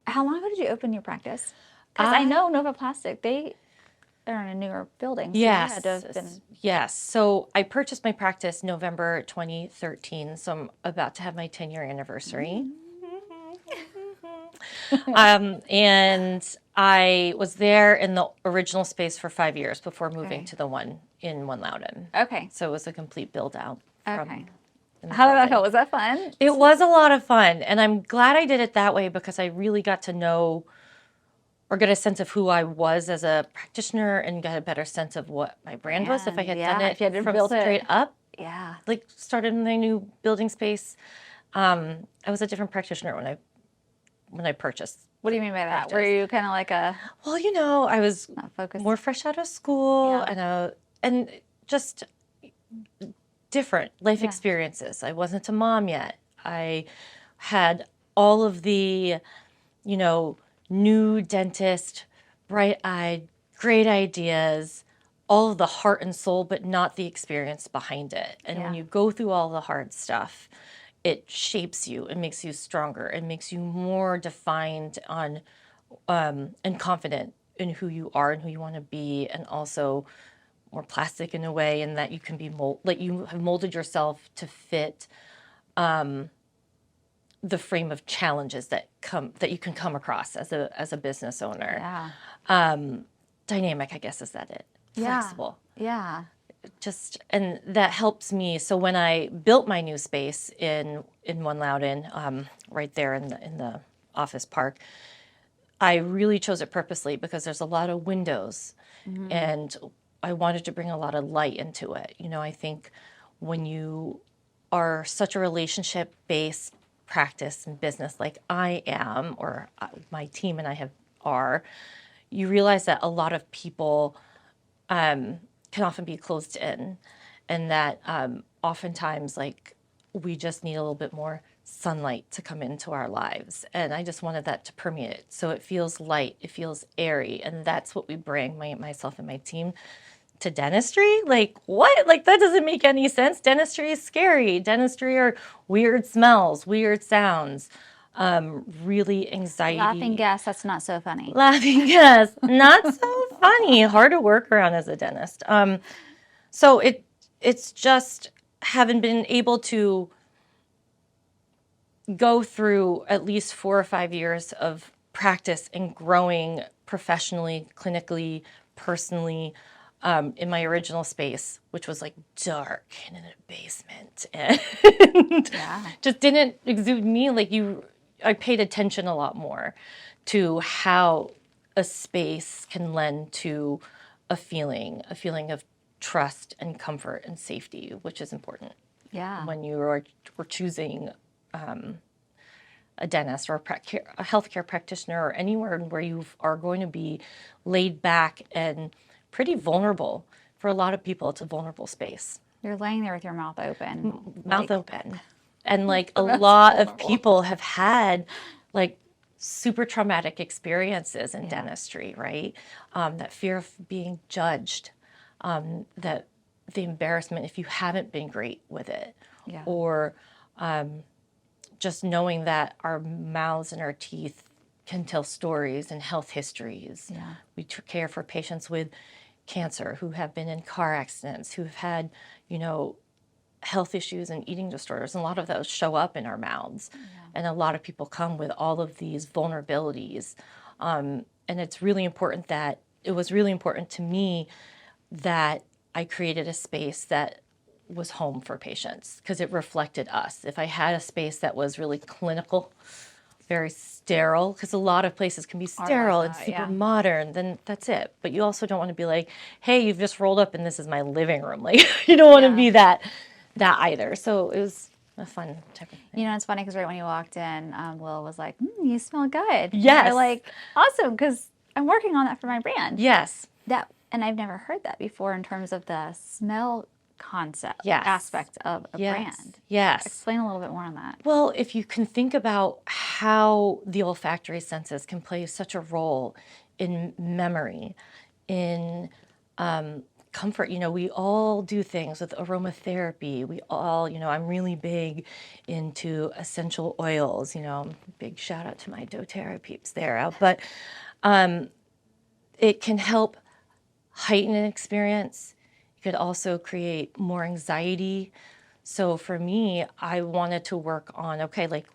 How long ago did you open your practice? Because I know Nova Plastic, they are in a newer building. So Yes. they had to have been... Yes. So I purchased my practice November 2013. So I'm about to have my 10-year anniversary. And I was there in the original space for 5 years before moving to the one in One Loudoun. Okay. So it was a complete build out. Okay. How did that go? Was that fun? It was a lot of fun. And I'm glad I did it that way because I really got to know or get a sense of who I was as a practitioner and get a better sense of what my brand was if I had done it if you had to from build straight up. Yeah. Like started in my new building space. I was a different practitioner when I purchased. What do you mean by that? Were you kind of like a... Well, you know, I was more fresh out of school and just different life experiences. I wasn't a mom yet. I had all of the, you know, new dentist, bright-eyed, great ideas, all of the heart and soul, but not the experience behind it. And when you go through all the hard stuff, it shapes you, it makes you stronger, it makes you more defined on and confident in who you are and who you want to be, and also more plastic in a way, and that you can be like you have molded yourself to fit the frame of challenges that you can come across as a business owner. Yeah. Dynamic, I guess, is that it? Yeah. Flexible. Yeah. And that helps me. So when I built my new space in One Loudoun, right there in the office park, I really chose it purposely because there's a lot of windows, and I wanted to bring a lot of light into it. You know, I think when you are such a relationship-based practice and business like I am, or my team and I are, you realize that a lot of people can often be closed in, and that oftentimes, like, we just need a little bit more sunlight to come into our lives. And I just wanted that to permeate. So it feels light, it feels airy, and that's what we bring, myself and my team, to dentistry. Like, what? Like, that doesn't make any sense. Dentistry is scary. Dentistry are weird smells, weird sounds, really anxiety. Laughing gas, that's not so funny. Laughing gas, not so funny. Hard to work around as a dentist. So it's just having been able to go through at least 4 or 5 years of practice and growing professionally, clinically, personally, in my original space, which was like dark and in a basement, and just didn't exude me. Like, I paid attention a lot more to how a space can lend to a feeling of trust and comfort and safety, which is important. Yeah. When you are choosing a dentist or a healthcare practitioner, or anywhere where you are going to be laid back and pretty vulnerable. For a lot of people, it's a vulnerable space. You're laying there with your mouth open. Mouth open. And like a lot of people have had like super traumatic experiences in dentistry, right? That fear of being judged, that the embarrassment if you haven't been great with it, or just knowing that our mouths and our teeth can tell stories and health histories. Yeah. We care for patients with cancer who have been in car accidents, who've had, you know, health issues and eating disorders. And a lot of those show up in our mouths. Yeah. And a lot of people come with all of these vulnerabilities. And it was really important to me that I created a space that was home for patients, because it reflected us. If I had a space that was really clinical, very sterile, because a lot of places can be sterile and super modern, then that's it. But you also don't want to be like, hey, you've just rolled up and this is my living room. Like, you don't want to be that either. So it was a fun type of thing. You know, it's funny because right when you walked in, Will was like, you smell good. Yes. You're like, awesome, because I'm working on that for my brand. Yes. And I've never heard that before in terms of the smell concept aspect of a brand. Yes. Explain a little bit more on that. Well, if you can think about how the olfactory senses can play such a role in memory, in comfort. We all do things with aromatherapy. We all, I'm really big into essential oils. Big shout out to my doTERRA peeps there. But it can help heighten an experience. It could also create more anxiety. So for me, I wanted to work on, okay, like,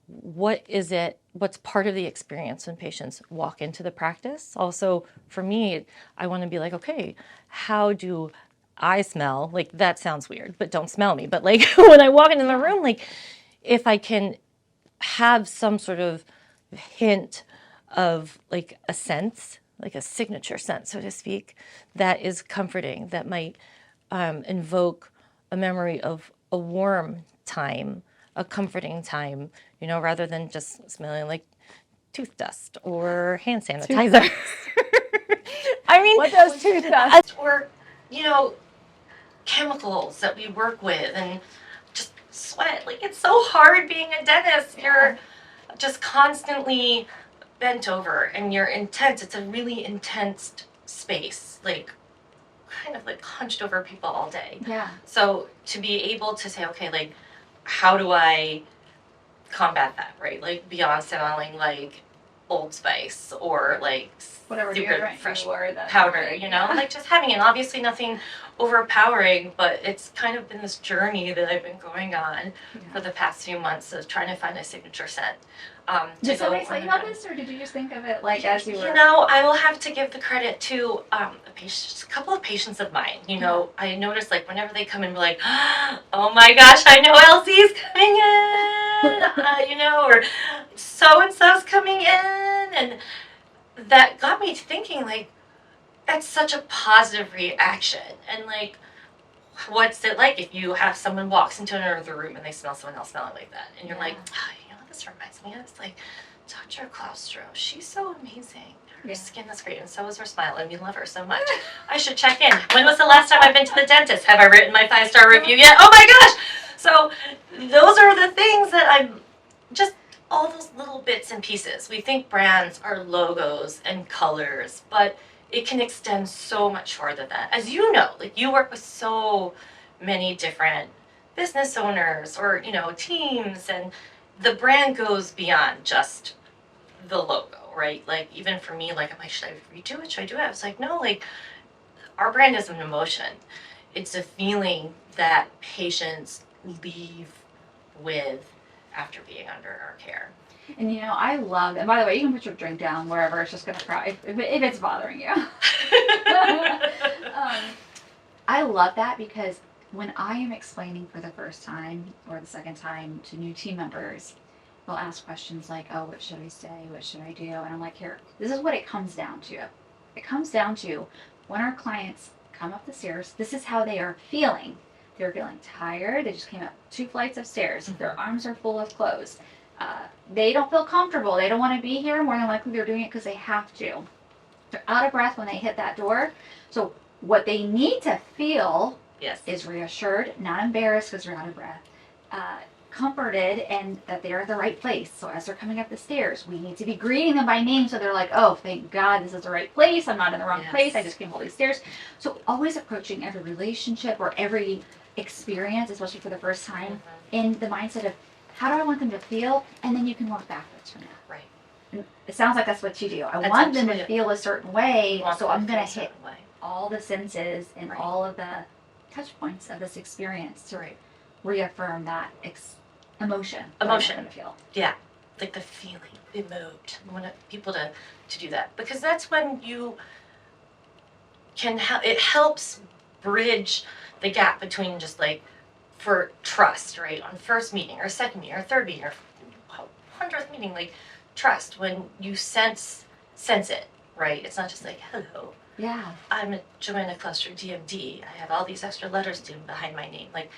what's part of the experience when patients walk into the practice? Also, for me, I want to be like, okay, how do I smell? Like, that sounds weird, but don't smell me. But like, when I walk into the room, like, if I can have some sort of hint of like a sense, like a signature sense, so to speak, that is comforting, that might invoke a memory of a warm time, a comforting time, rather than just smelling like tooth dust or hand sanitizer. I mean, What does tooth dust? Or, chemicals that we work with and just sweat. Like, it's so hard being a dentist. Yeah. You're just constantly bent over and you're intense. It's a really intense space. Like, kind of like hunched over people all day. Yeah. So to be able to say, okay, like, how do I combat that, right? Like, beyond smelling like Old Spice or like whatever super fresh powder, like just having it. Obviously nothing overpowering, but it's kind of been this journey that I've been going on for the past few months of trying to find a signature scent. Did somebody tell you about this, or did you just think of it like as you were? I will have to give the credit to a couple of patients of mine. I noticed, like, whenever they come in, we're like, oh my gosh, I know Elsie's coming in, or so-and-so's coming in. And that got me thinking, like, that's such a positive reaction. And, like, what's it like if you have someone walks into another room and they smell someone else smelling like that? And you're like, this reminds me of, it's like, Dr. Claustro, she's so amazing. Her skin is great, and so is her smile, and we love her so much. I should check in. When was the last time I've been to the dentist? Have I written my 5-star review yet? Oh my gosh! So those are the things that I'm just, all those little bits and pieces. We think brands are logos and colors, but it can extend so much further than that. As you know, like, you work with so many different business owners or, teams, and the brand goes beyond just the logo, right? Like, even for me, like, I'm like, should I redo it? Should I do it? I was like, no, like, our brand is an emotion. It's a feeling that patients leave with after being under our care. And I love, and by the way, you can put your drink down wherever, it's just going to cry if it's bothering you. I love that, because when I am explaining for the first time or the second time to new team members, they'll ask questions like, oh, what should I say? What should I do? And I'm like, here, this is what it comes down to. It comes down to when our clients come up the stairs, this is how they are feeling. They're feeling tired. They just came up 2 flights of stairs. Mm-hmm. Their arms are full of clothes. They don't feel comfortable. They don't want to be here. More than likely, they're doing it because they have to. They're out of breath when they hit that door. So what they need to feel is reassured, not embarrassed because they're out of breath, comforted, and that they're at the right place. So as they're coming up the stairs, we need to be greeting them by name so they're like, oh, thank God this is the right place. I'm not in the wrong place. I just came all these stairs. So always approaching every relationship or every experience, especially for the first time, in the mindset of, how do I want them to feel? And then you can walk backwards from that. Right. And it sounds like that's what you do. I want them to feel a certain way, so I'm going to hit all the senses and all of the touch points of this experience to reaffirm that emotion. Emotion. To feel. Yeah. Like the feeling, the mood. I want people to do that. Because that's when you can it helps bridge the gap between just like, for trust, right? On first meeting or second meeting or third meeting or 100th meeting, like, trust, when you sense it, right? It's not just like, hello. Yeah. I'm a Joanna Claustro, DMD. I have all these extra letters behind my name. Like,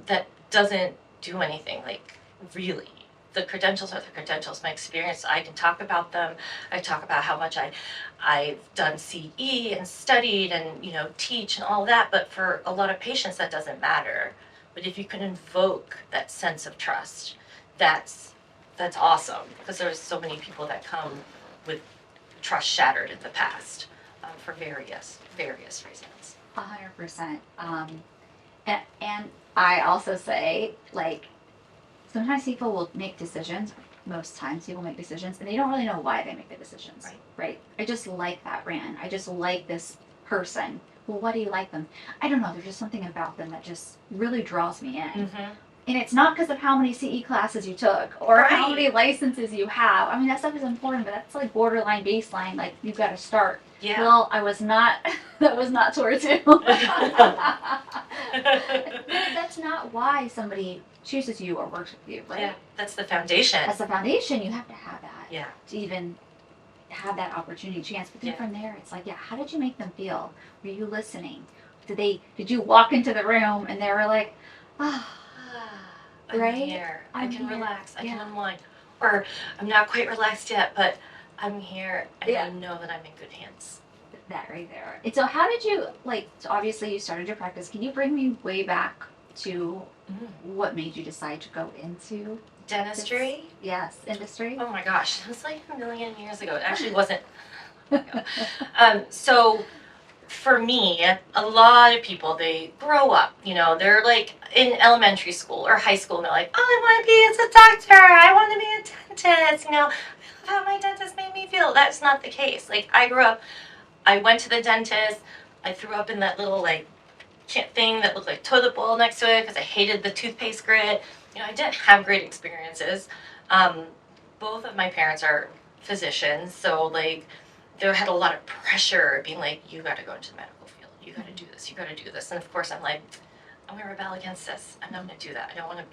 that doesn't do anything. Like, really. The credentials are the credentials. My experience, I can talk about them. I talk about how much I've done CE and studied and, teach and all that. But for a lot of patients, that doesn't matter. But if you can invoke that sense of trust, that's awesome, because there's so many people that come with trust shattered in the past for various reasons. 100%. And I also say, like, sometimes people will make decisions. Most times people make decisions and they don't really know why they make the decisions. Right? I just like that brand. I just like this person. Well, why do you like them? I don't know. There's just something about them that just really draws me in. Mm-hmm. And it's not because of how many CE classes you took or how many licenses you have. I mean, that stuff is important, but that's like borderline baseline. Like, you've got to start. Yeah. Well, I was not, that was not towards you. That's not why somebody chooses you or works with you, right? Yeah, that's the foundation. That's the foundation. You have to have that. Yeah. To even have that opportunity, chance. But then from there, it's like, yeah, how did you make them feel? Were you listening? Did you walk into the room and they were like, ah. Oh, I'm right? here. I can here. relax. I can unwind. Or I'm not quite relaxed yet, but I'm here and I know that I'm in good hands. That right there. And so how did you, like, so obviously you started your practice. Can you bring me way back to what made you decide to go into dentistry? Yes, industry. Oh my gosh, it was like a million years ago. It actually wasn't. So for me, a lot of people, they grow up, they're like in elementary school or high school and they're like, oh, I want to be as a doctor. I want to be a dentist. I love how my dentist made me feel. That's not the case. Like, I went to the dentist. I threw up in that little like thing that looked like toilet bowl next to it because I hated the toothpaste grit. I didn't have great experiences. Both of my parents are physicians, so like they had a lot of pressure being like, you got to go into the medical field. You got to do this. You got to do this. And of course, I'm like, I'm gonna rebel against this. I'm not gonna do that. I don't want to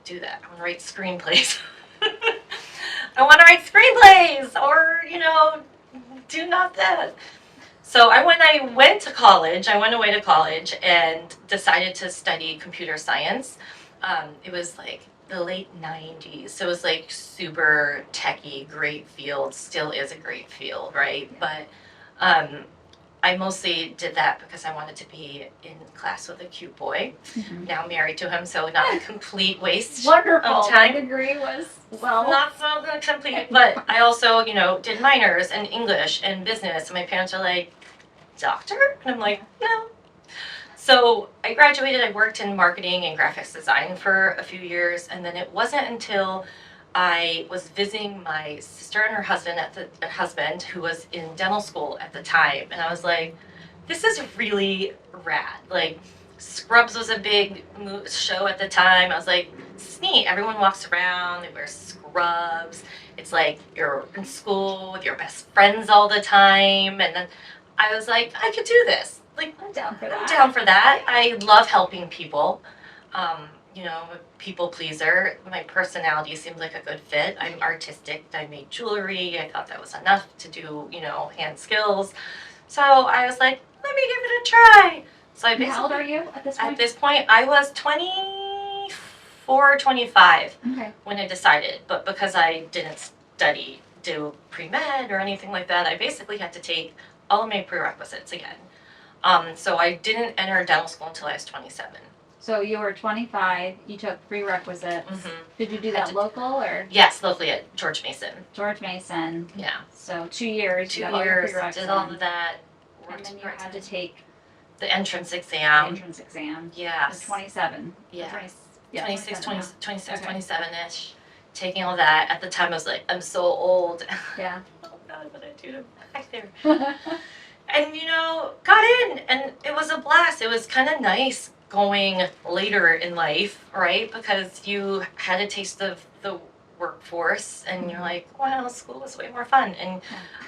do that. I want to write screenplays. I want to write screenplays, or do not that. So I went away to college and decided to study computer science. It was like the late 90s. So it was like super techy, great field, still is a great field, right? But I mostly did that because I wanted to be in class with a cute boy. Mm-hmm. Now married to him, so not a complete waste Wonderful. of time. My degree was, well, not so complete, but I also, did minors and English and business. And my parents are like, doctor? And I'm like, no. So I graduated. I worked in marketing and graphics design for a few years, and then it wasn't until I was visiting my sister and her husband who was in dental school at the time, and I was like, this is really rad. Like, Scrubs was a big show at the time. I was like, this is neat. Everyone walks around, they wear scrubs. It's like you're in school with your best friends all the time, and then I was like, I could do this. Like, I'm down for that. I'm down for that. I love helping people. I'm a people pleaser. My personality seems like a good fit. I'm artistic. I made jewelry. I thought that was enough to do, hand skills. So I was like, let me give it a try. So how old are you at this point? At this point, I was 24, 25 when I decided. But because I didn't do pre-med or anything like that, I basically had to take all of my prerequisites again. So I didn't enter dental school until I was 27. So you were 25, you took prerequisites. Mm-hmm. Did you do that local or? Yes, locally at George Mason. George Mason. Yeah. So 2 years. 2 years, did all of that. And then you had to take the entrance exam. Yeah. So 27. Yeah. 26, 27-ish. Taking all that. At the time I was like, I'm so old. Yeah. Oh God, what did I do to back there? And got in, and it was a blast. It was kind of nice going later in life, right? Because you had a taste of the workforce, and you're like, wow, school was way more fun. And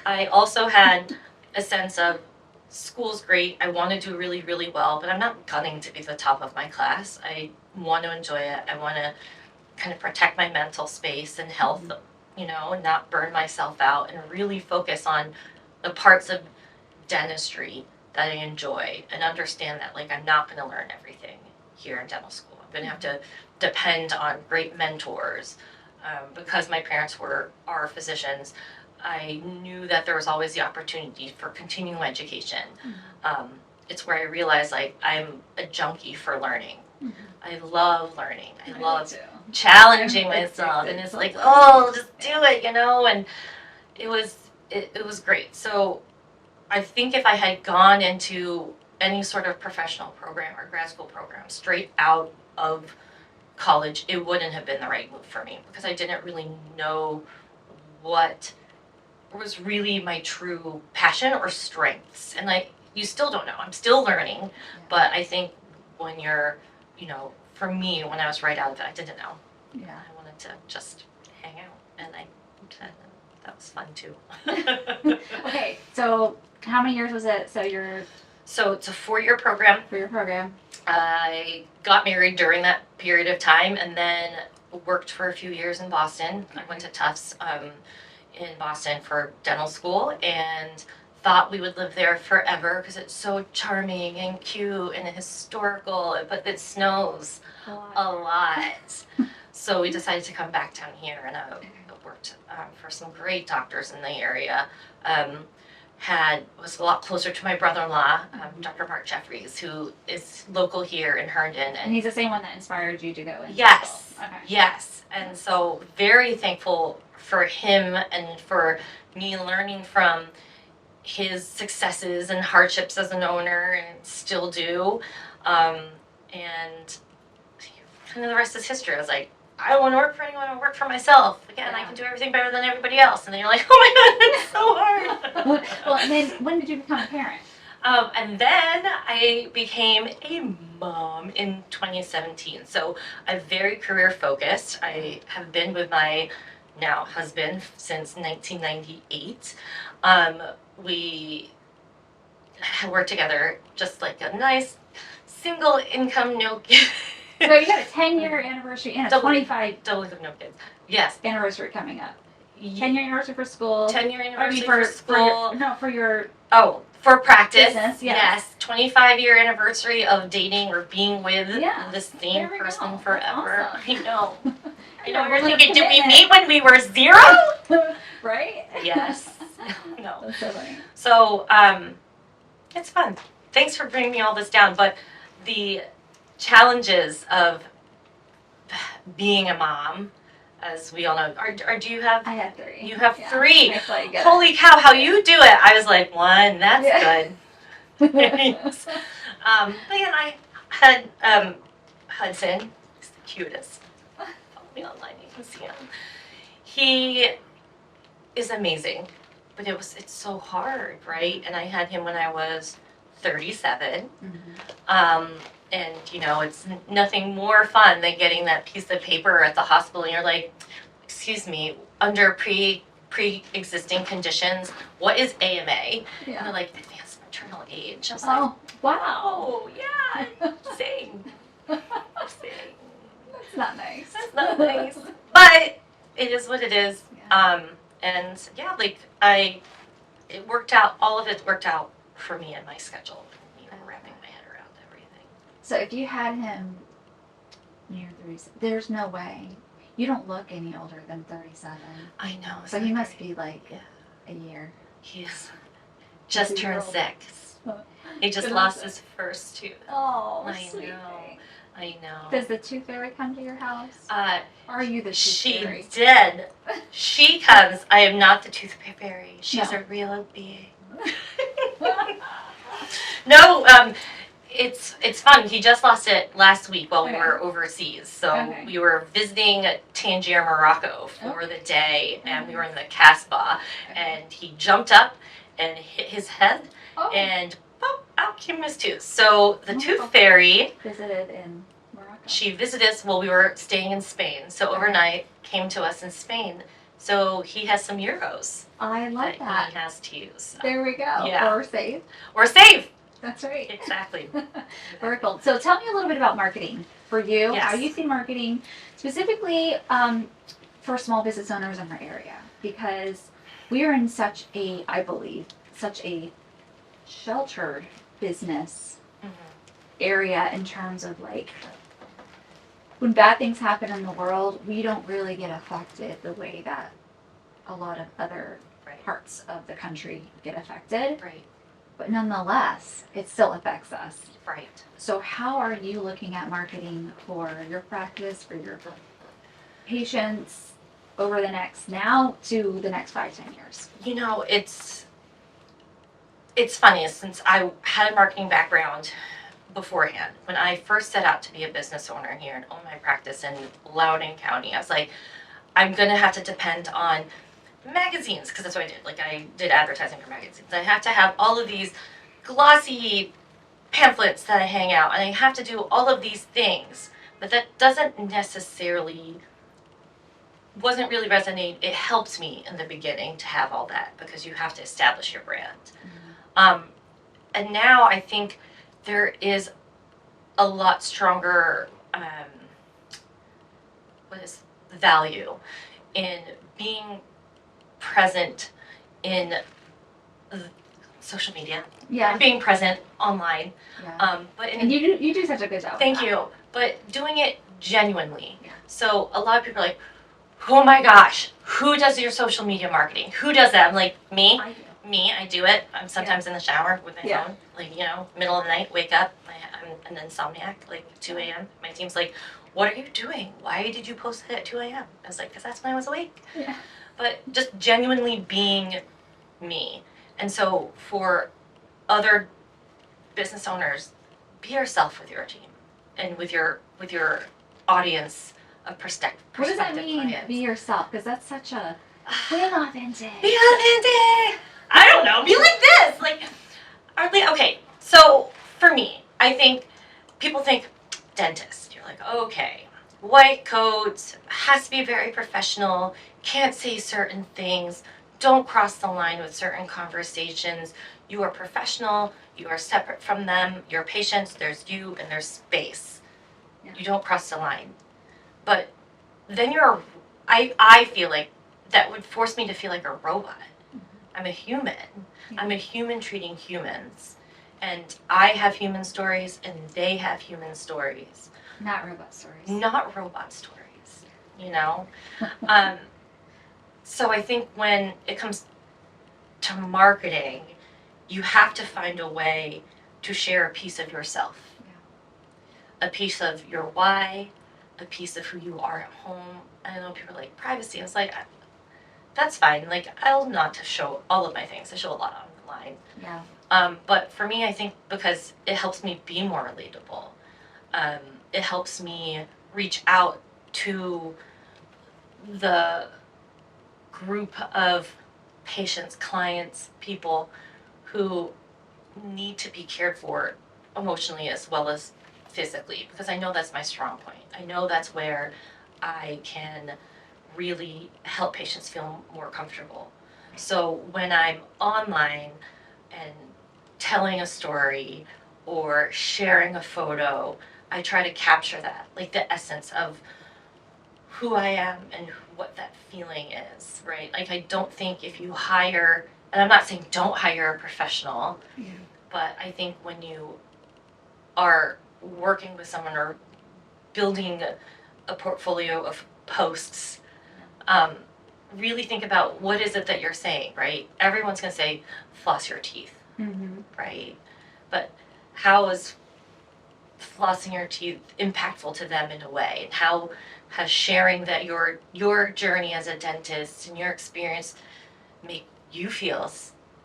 I also had a sense of school's great. I want to do really, really well, but I'm not gunning to be the top of my class. I want to enjoy it. I want to kind of protect my mental space and health, not burn myself out, and really focus on the parts of dentistry that I enjoy, and understand that, like, I'm not going to learn everything here in dental school. I'm going to have to depend on great mentors. Because my parents are physicians, I knew that there was always the opportunity for continuing education. It's where I realized, like, I'm a junkie for learning. I love learning. I love challenging myself, and it's like, oh, just do it, and it was great. So I think if I had gone into any sort of professional program or grad school program straight out of college, it wouldn't have been the right move for me because I didn't really know what was really my true passion or strengths. And you still don't know. I'm still learning, but I think when you're, for me, when I was right out of it, I didn't know. Yeah. I wanted to just hang out, and that was fun too. Okay, so how many years was it? So it's a 4-year program. For your program. I got married during that period of time, and then worked for a few years in Boston. I went to Tufts in Boston for dental school, and thought we would live there forever because it's so charming and cute and historical, but it snows a lot. So we decided to come back down here, and I worked for some great doctors in the area. Was a lot closer to my brother-in-law, Dr. Mark Jeffries, who is local here in Herndon. And he's the same one that inspired you to go in. Yes, okay. Yes. And so very thankful for him and for me learning from his successes and hardships as an owner, and still do. And kind of the rest is history. I was like, I don't want to work for anyone, I want to work for myself. Again, I can do everything better than everybody else. And then you're like, oh my God, it's so hard. Well, and then when did you become a parent? And then I became a mom in 2017. So I'm very career focused. I have been with my now husband since 1998. We worked together just like a nice single income, no kids. So you got a 10-year anniversary and a 25 double income, no kids. Yes. Anniversary coming up. 10-year anniversary for school. 10-year anniversary for school. For For practice. Business, yes. 25-year anniversary of dating or being with the same person go. forever. Awesome. I know. I know. Yeah, We're thinking, did we commitment. meet when we were 0? Right? Yes. No. That's so funny. So, it's fun. Thanks for bringing me all this down. But the challenges of being a mom, as we all know, do you have? I have 3. You have 3. Holy cow! How you do it? I was like 1. That's good. Yes. But again, I had Hudson. He's the cutest. Follow me online. You can see him. He is amazing, but it's so hard, right? And I had him when I was 37. And it's nothing more fun than getting that piece of paper at the hospital, and you're like, excuse me, under pre-existing conditions, what is AMA? And they're like, advanced maternal age. I was like, wow. Oh, yeah, same. That's not nice. That's not nice. But it is what it is. And yeah, it worked out, all of it worked out for me and my schedule. Wrapping my head around everything. So if you had him near 37, there's no way. You don't look any older than 37. I know. So he must be like a year. He's just turned 6. He just Good lost answer. his first tooth. Oh, I sweet know. thing. I know. Does the tooth fairy come to your house? Are you the tooth fairy? She did. She comes. I am not the tooth fairy. She's a real being. No, it's fun. He just lost it last week while we were overseas. So we were visiting Tangier, Morocco for the day, and we were in the Casbah, and he jumped up and hit his head, and pop, out came his tooth. So the tooth fairy visited in Morocco. She visited us while we were staying in Spain. So overnight came to us in Spain. So he has some euros. I love that. He has to use. There we go. Yeah. Or save. Or save. That's right. Exactly. Very cool. So tell me a little bit about marketing for you. Yes. How you see marketing specifically for small business owners in our area, because we are in such a, I believe, such a sheltered business area in terms of like when bad things happen in the world, we don't really get affected the way that a lot of other parts of the country get affected. Right. But nonetheless, it still affects us. Right. So how are you looking at marketing for your practice, for your patients over the next, now to the next 5-10 years? You know, it's it's funny, since I had a marketing background beforehand, when I first set out to be a business owner here and own my practice in Loudoun County, I was like, I'm going to have to depend on magazines, because that's what I did. Like, I did advertising for magazines. I have to have all of these glossy pamphlets that I hang out, and I have to do all of these things. But that doesn't necessarily, wasn't really resonate. It helps me in the beginning to have all that, because you have to establish your brand. And now I think there is a lot stronger value in being present in social media, Yeah. being present online. Yeah. But And you do such a good job. Thank you. But doing it genuinely. Yeah. So a lot of people are like, oh my gosh, who does your social media marketing? Who does that? I'm like, me. I do. I do it. I'm sometimes in the shower with my phone, like, middle of the night, wake up, I'm an insomniac, like 2 a.m. My team's like, what are you doing? Why did you post it at 2 a.m.? I was like, because that's when I was awake. Yeah. But just genuinely being me. And so for other business owners, be yourself with your team and with your audience of prospective What does that mean, clients. be yourself? Because that's such a be authentic. Be authentic. I don't know. Be like this. Like, okay. So for me, I think people think dentist. You're like, okay, white coat, has to be very professional. Can't say certain things. Don't cross the line with certain conversations. You are professional. You are separate from them. Your patients. There's you and there's space. Yeah. You don't cross the line. But then I feel like that would force me to feel like a robot. I'm a human. Yeah. I'm a human treating humans. And I have human stories and they have human stories. Not robot stories. Not robot stories, So I think when it comes to marketing, you have to find a way to share a piece of yourself. Yeah. A piece of your why, a piece of who you are at home. I know people are like, privacy. I was like, that's fine. Like, I'll not show all of my things. I show a lot online. Yeah. But for me, I think because it helps me be more relatable. It helps me reach out to the group of patients, clients, people who need to be cared for emotionally as well as physically, because I know that's my strong point. I know that's where I can really help patients feel more comfortable. So when I'm online and telling a story or sharing a photo, I try to capture that, like the essence of who I am and what that feeling is, right? Like, I don't think if you hire, and I'm not saying don't hire a professional, but I think when you are working with someone or building a portfolio of posts, really think about what is it that you're saying, right? Everyone's going to say, floss your teeth, right? But how is flossing your teeth impactful to them in a way? And how has sharing that your journey as a dentist and your experience make you feel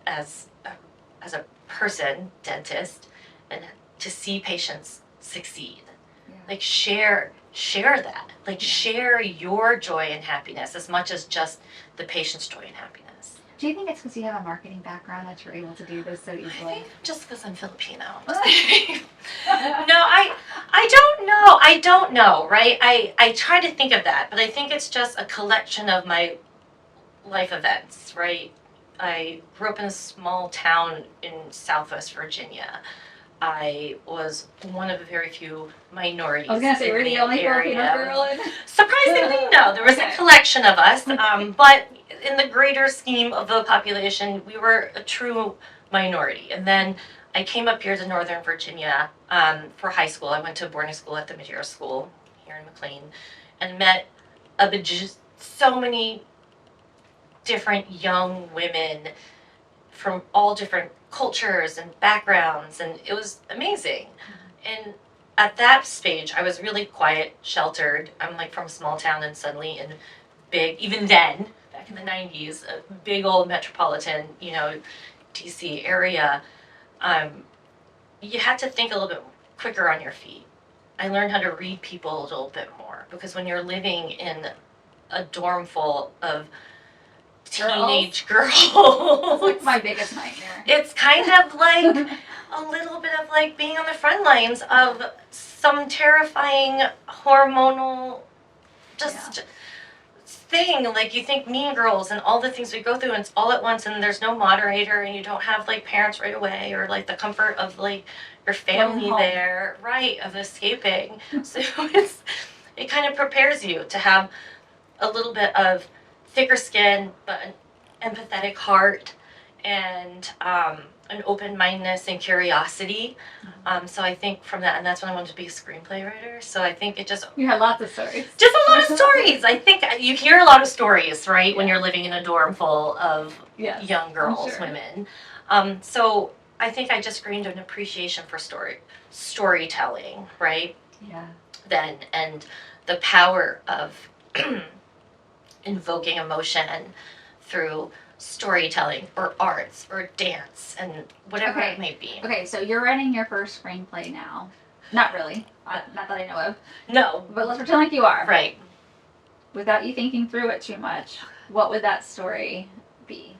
as a person, dentist, and to see patients succeed? Yeah. Like, share that. Like, share your joy and happiness as much as just the patient's joy and happiness. Do you think it's because you have a marketing background that you're able to do this so easily? I think just because I'm Filipino. No, I don't know, right? I try to think of that, but I think it's just a collection of my life events, right? I grew up in a small town in Southwest Virginia. I was one of the very few minorities. I was going to say, we're the only Filipino girl. Surprisingly, no. There was a collection of us, but in the greater scheme of the population, we were a true minority. And then I came up here to Northern Virginia for high school. I went to boarding school at the Madeira School here in McLean and met so many different young women from all different cultures and backgrounds, and it was amazing. And at that stage, I was really quiet, sheltered. I'm like from a small town, and suddenly in big, even then, back in the 90s, a big old metropolitan, DC area, you had to think a little bit quicker on your feet. I learned how to read people a little bit more, because when you're living in a dorm full of teenage girls, That's like my biggest nightmare. it's kind of like a little bit of like being on the front lines of some terrifying hormonal just thing. Like, you think Mean Girls and all the things we go through, and it's all at once, and there's no moderator, and you don't have like parents right away, or like the comfort of like your family there, right, of escaping. So it kind of prepares you to have a little bit of thicker skin, but an empathetic heart, and an open-mindedness and curiosity. So I think from that, and that's when I wanted to be a screenplay writer. So I think it just... You had lots of stories. Just a lot of stories. I think you hear a lot of stories, right, when you're living in a dorm full of young girls, women. So I think I just gained an appreciation for storytelling, right? Yeah. Then, and the power of invoking emotion through storytelling or arts or dance and whatever it may be. Okay, so you're writing your first screenplay now. Not really. Not that I know of. No. But let's pretend like you are. Right. Without you thinking through it too much, what would that story be?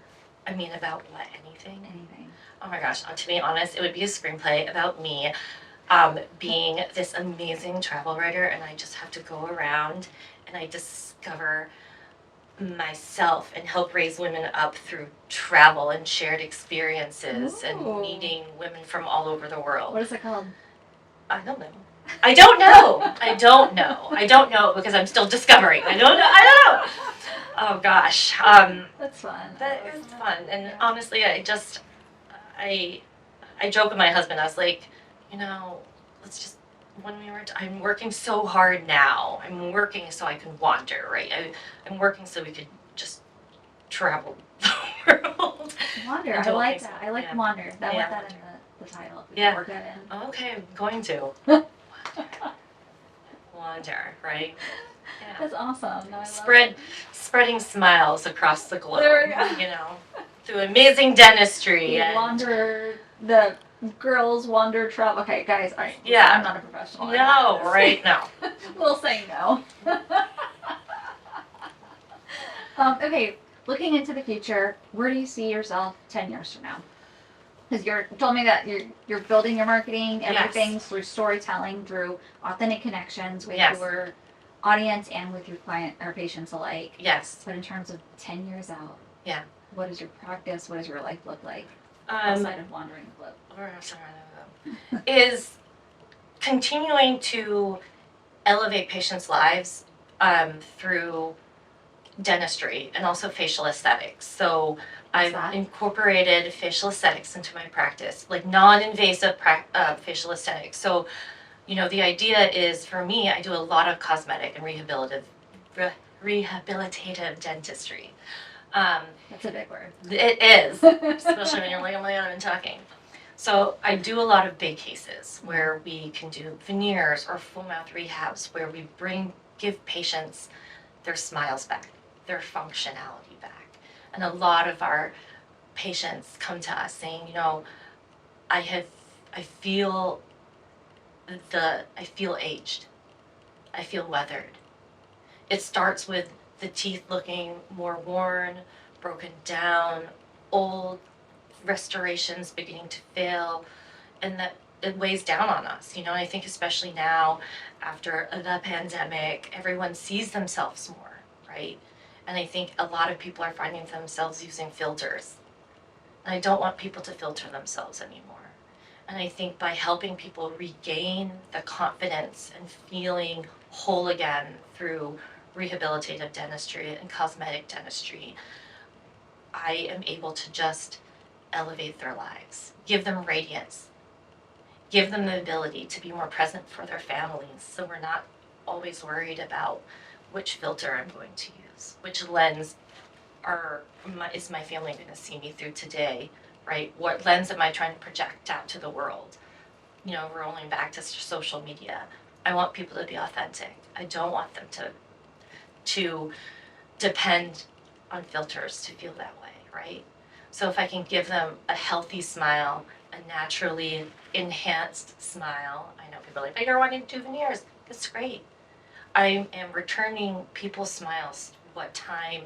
I mean, about what? Anything? Anything. Oh my gosh, to be honest, it would be a screenplay about me being this amazing travel writer, and I just have to go around and I discover myself and help raise women up through travel and shared experiences and meeting women from all over the world. What is it called? I don't know. I don't know. I don't know. I don't know, because I'm still discovering. I don't know. Oh gosh. That's fun. That is fun. And honestly, I joke with my husband. I was like, let's just, I'm working so hard now. I'm working so I can wander, right? I'm working so we could just travel the world. Wander. I like that. I like wander. That want that in the title. Work that in. Okay, I'm going to. Wander, right? Yeah. That's awesome. No, Spreading smiles across the globe. There we go. Through amazing dentistry. The girls wander travel. Okay, guys, I'm not a professional. No, right? No. We'll say no. Okay, looking into the future, where do you see yourself 10 years from now? Because you told me that you're building your marketing, everything through storytelling, through authentic connections with your audience and with your client or patients alike. Yes. But in terms of 10 years out, what does your practice, what does your life look like outside of wandering the globe? Is continuing to elevate patients' lives through dentistry and also facial aesthetics. So I've incorporated facial aesthetics into my practice, like non-invasive facial aesthetics. So, the idea is, for me, I do a lot of cosmetic and rehabilitative dentistry. That's a big word. It is, especially when you're like, oh my God, I'm talking. So I do a lot of big cases where we can do veneers or full mouth rehabs, where we give patients their smiles back, their functionality back. And a lot of our patients come to us saying, I feel aged. I feel weathered. It starts with the teeth looking more worn, broken down, old, restorations beginning to fail, and that it weighs down on us. I think especially now, after the pandemic, everyone sees themselves more, right? And I think a lot of people are finding themselves using filters. And I don't want people to filter themselves anymore. And I think by helping people regain the confidence and feeling whole again through rehabilitative dentistry and cosmetic dentistry, I am able to just elevate their lives, give them radiance, give them the ability to be more present for their families, so we're not always worried about which filter I'm going to use, which lens is my family going to see me through today, right? What lens am I trying to project out to the world? Rolling back to social media. I want people to be authentic. I don't want them to depend on filters to feel that way, right? So if I can give them a healthy smile, a naturally enhanced smile, I know people are like, but you're wanting to do veneers. It's great. I am returning people's smiles, what time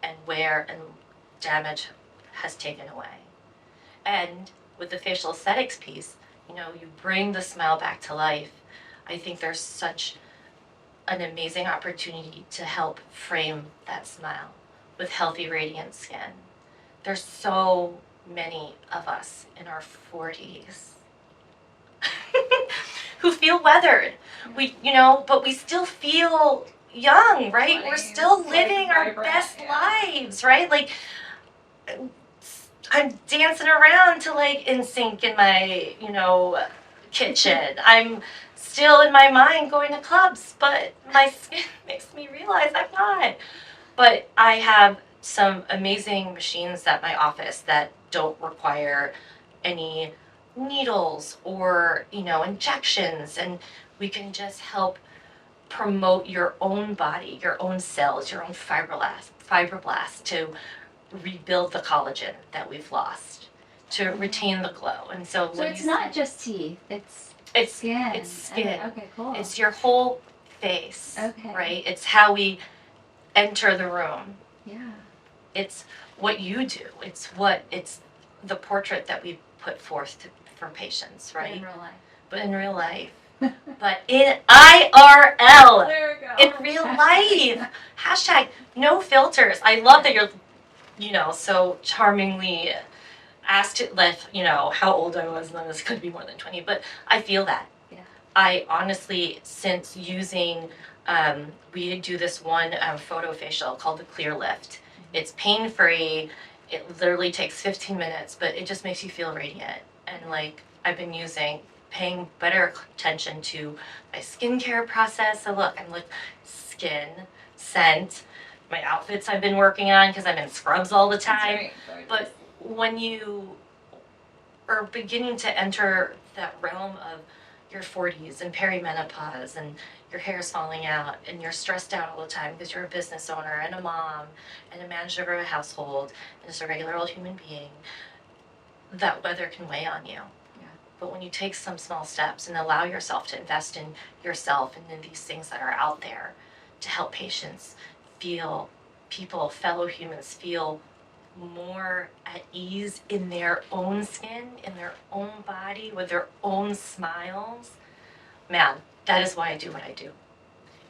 and where and damage has taken away. And with the facial aesthetics piece, you bring the smile back to life. I think there's such an amazing opportunity to help frame that smile with healthy, radiant skin. There's so many of us in our 40s who feel weathered. But we still feel young, right? We're still living our best lives, right? Like, I'm dancing around to like NSYNC in my, kitchen. I'm still in my mind going to clubs, but my skin makes me realize I'm not. But I have some amazing machines at my office that don't require any needles or, injections, and we can just help promote your own body, your own cells, your own fibroblasts to rebuild the collagen that we've lost, to retain the glow. And so it's not just teeth, it's skin. It's skin. Okay, cool. It's your whole face. Okay. Right? It's how we enter the room. Yeah. It's what you do. It's the portrait that we put forth for patients, right? In real life. But in real life. But in IRL. There we go. In real life. Hashtag no filters. I love that you're, so charmingly asked how old I was, and this could be more than 20, but I feel that. Yeah. I honestly, since using, we do this one photo facial called the Clear Lift. It's pain-free. It literally takes 15 minutes, but it just makes you feel radiant. And like, I've been paying better attention to my skincare process. So look, I'm like skin, scent, my outfits I've been working on because I'm in scrubs all the time. Right. But when you are beginning to enter that realm of your 40s and perimenopause and your hair's falling out and you're stressed out all the time because you're a business owner and a mom and a manager of a household and just a regular old human being, that weather can weigh on you. Yeah. But when you take some small steps and allow yourself to invest in yourself and in these things that are out there to help patients feel, fellow humans feel more at ease in their own skin, in their own body, with their own smiles, man, that is why I do what I do.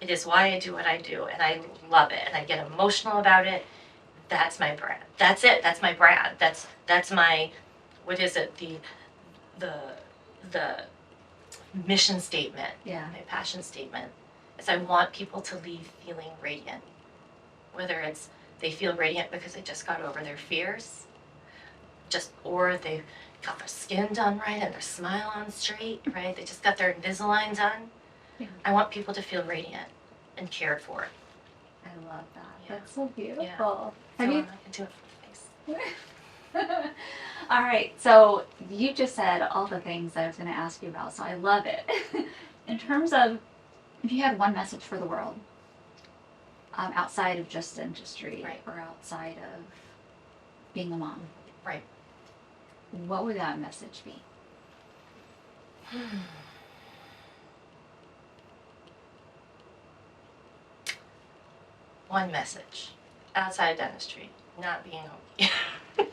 It is why I do what I do, and I love it, and I get emotional about it. That's my brand. That's it. That's my brand. That's my, what is it? The mission statement. Yeah. My passion statement is I want people to leave feeling radiant. Whether it's they feel radiant because they just got over their fears, or they got their skin done right and their smile on straight, right? They just got their Invisalign done. Yeah. I want people to feel radiant and cared for. I love that. Yeah. That's so beautiful. Yeah. Have you? I can do it for the face. All right. So you just said all the things I was going to ask you about. So I love it. In terms of, if you had one message for the world, outside of just dentistry, right, or outside of being a mom, right, what would that message be? One message outside of dentistry, not being home.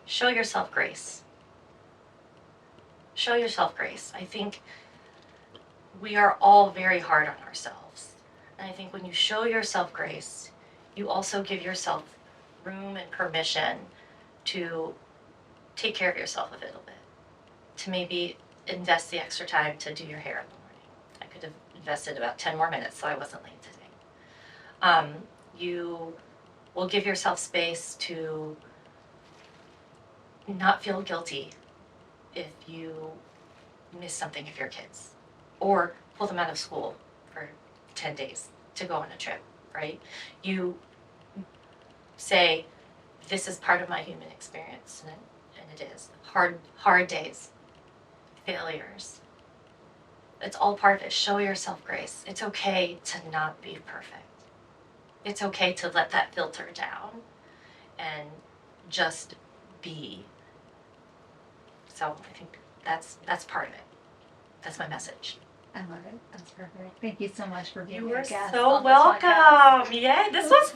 Show yourself grace. Show yourself grace. I think we are all very hard on ourselves. And I think when you show yourself grace, you also give yourself room and permission to take care of yourself a little bit. To maybe invest the extra time to do your hair in the morning. I could have invested about 10 more minutes so I wasn't late today. You will give yourself space to not feel guilty if you miss something of your kids, or pull them out of school for 10 days to go on a trip, right? You say, this is part of my human experience, and it is. Hard days, failures. It's all part of it. Show yourself grace. It's okay to not be perfect. it's okay to let that filter down and just be. So I think that's part of it. That's my message. I love it. That's perfect. Thank you so much for being You a were guest so on this podcast. welcome. Yeah, this was